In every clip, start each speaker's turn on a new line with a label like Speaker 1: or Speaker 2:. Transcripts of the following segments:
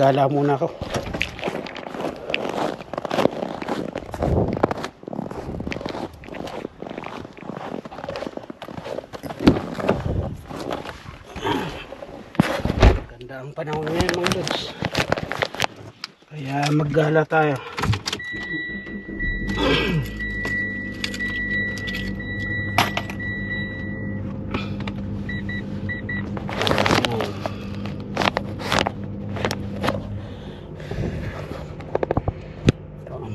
Speaker 1: Gala muna ako. Ganda ang panahon ngayon mga lods. Kaya maggala tayo.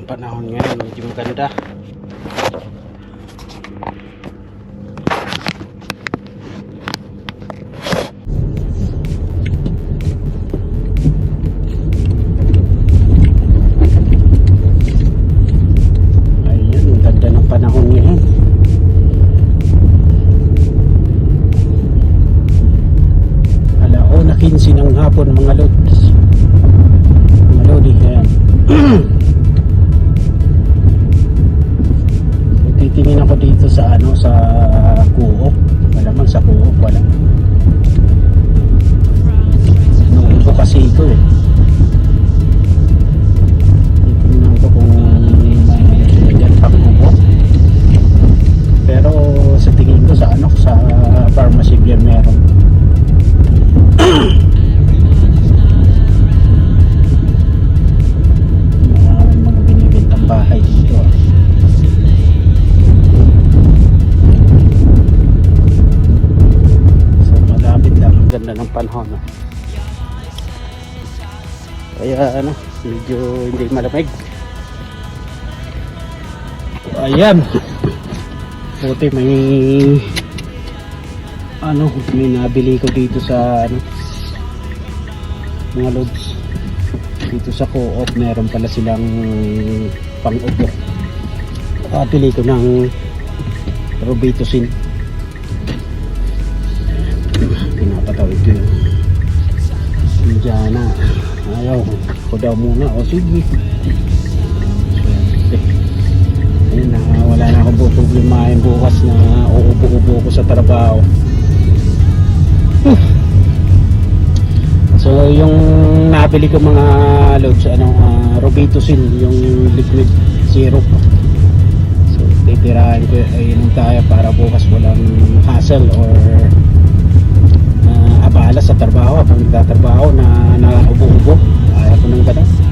Speaker 1: Panahon ngayon medyo maganda. Ayun, ang ganda ng panahon ngayon. Alauna 15 ng hapon mga lods. Mga lodi, ayan. Titingin ako dito sa sa Coop. Malamang sa Coop wala. Nuubo kasi ito eh. Titingnan ko kung may dyan pa Coop. Pero sa tingin ko sa sa pharmacy beer meron. Mga binibintang bahay dito ah. Ganda ng panahon kaya medyo hindi malamig. Ayan, buti may may nabili ko dito sa mga lods dito sa Coop. Meron pala silang pang-ubo. Pili ko ng Robitussin. Pinapatawid ko yun. Diyan na. Ayaw ko daw muna. O sige. Ayun na. Wala na akong problemahin bukas na uubo-ubo ko sa trabaho. So yung nabili ko mga loads Robitussin, yung liquid syrup. So titirahin ko ayun tayo para bukas walang hassle or abala sa trabaho habang nagtatrabaho na ubo-ubo. Ayaw ko ng ganun.